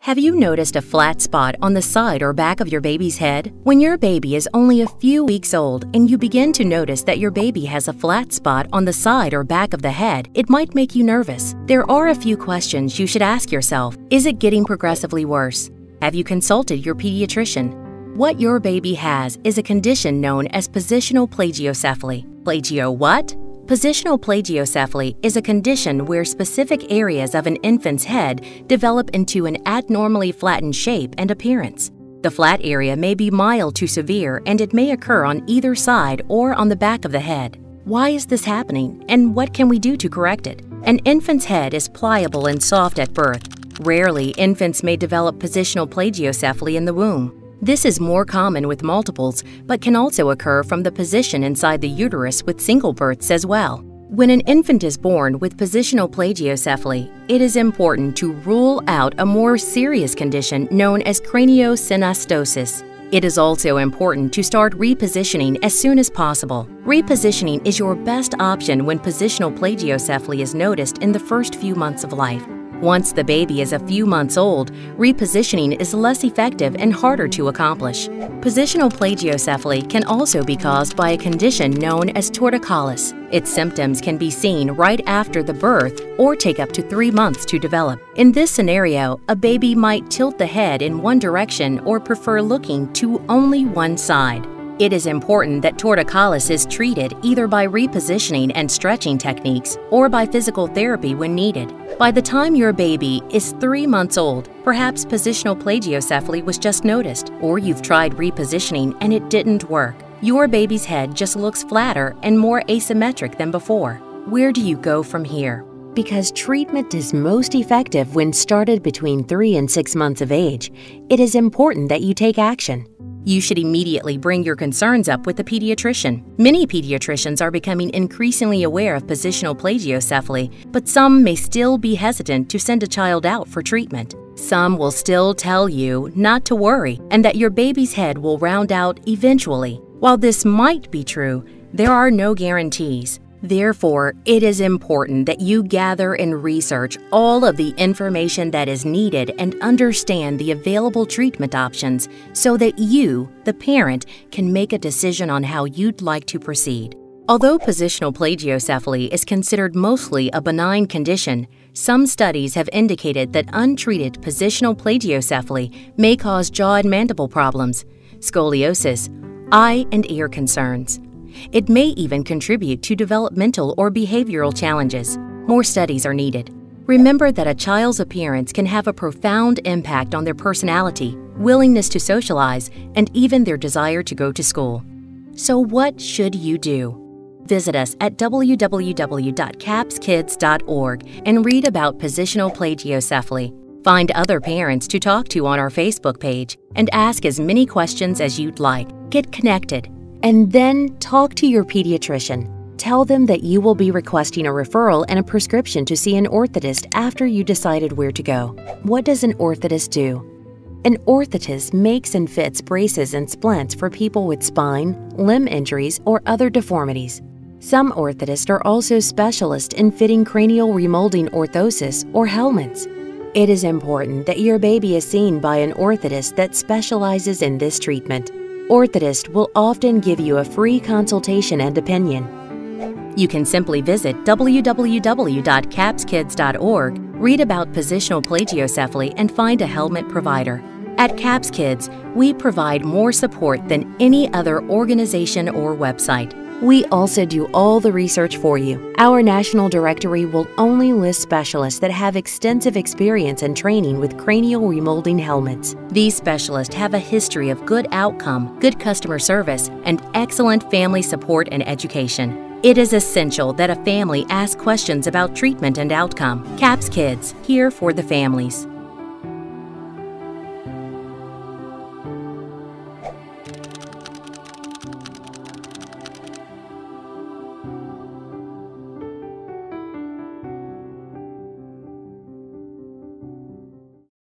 Have you noticed a flat spot on the side or back of your baby's head? When your baby is only a few weeks old and you begin to notice that your baby has a flat spot on the side or back of the head, it might make you nervous. There are a few questions you should ask yourself. Is it getting progressively worse? Have you consulted your pediatrician? What your baby has is a condition known as positional plagiocephaly. Plagio what? Positional plagiocephaly is a condition where specific areas of an infant's head develop into an abnormally flattened shape and appearance. The flat area may be mild to severe, and it may occur on either side or on the back of the head. Why is this happening, and what can we do to correct it? An infant's head is pliable and soft at birth. Rarely, infants may develop positional plagiocephaly in the womb. This is more common with multiples, but can also occur from the position inside the uterus with single births as well. When an infant is born with positional plagiocephaly, it is important to rule out a more serious condition known as Craniosynostosis. It is also important to start repositioning as soon as possible. Repositioning is your best option when positional plagiocephaly is noticed in the first few months of life. Once the baby is a few months old, repositioning is less effective and harder to accomplish. Positional plagiocephaly can also be caused by a condition known as torticollis. Its symptoms can be seen right after the birth or take up to 3 months to develop. In this scenario, a baby might tilt the head in one direction or prefer looking to only one side. It is important that torticollis is treated either by repositioning and stretching techniques or by physical therapy when needed. By the time your baby is 3 months old, perhaps positional plagiocephaly was just noticed, or you've tried repositioning and it didn't work. Your baby's head just looks flatter and more asymmetric than before. Where do you go from here? Because treatment is most effective when started between 3 and 6 months of age, it is important that you take action. You should immediately bring your concerns up with a pediatrician. Many pediatricians are becoming increasingly aware of positional plagiocephaly, but some may still be hesitant to send a child out for treatment. Some will still tell you not to worry and that your baby's head will round out eventually. While this might be true, there are no guarantees. Therefore, it is important that you gather and research all of the information that is needed and understand the available treatment options so that you, the parent, can make a decision on how you'd like to proceed. Although positional plagiocephaly is considered mostly a benign condition, some studies have indicated that untreated positional plagiocephaly may cause jaw and mandible problems, scoliosis, eye and ear concerns. It may even contribute to developmental or behavioral challenges. More studies are needed. Remember that a child's appearance can have a profound impact on their personality, willingness to socialize, and even their desire to go to school. So what should you do? Visit us at www.capskids.org and read about positional plagiocephaly. Find other parents to talk to on our Facebook page and ask as many questions as you'd like. Get connected. And then talk to your pediatrician. Tell them that you will be requesting a referral and a prescription to see an orthotist after you decided where to go. What does an orthotist do? An orthotist makes and fits braces and splints for people with spine, limb injuries, or other deformities. Some orthotists are also specialists in fitting cranial remolding orthosis or helmets. It is important that your baby is seen by an orthotist that specializes in this treatment. Orthotist will often give you a free consultation and opinion. You can simply visit www.capskids.org, read about positional plagiocephaly, and find a helmet provider. At CAPS Kids, we provide more support than any other organization or website. We also do all the research for you. Our national directory will only list specialists that have extensive experience and training with cranial remolding helmets. These specialists have a history of good outcome, good customer service, and excellent family support and education. It is essential that a family ask questions about treatment and outcome. CAPS Kids, here for the families.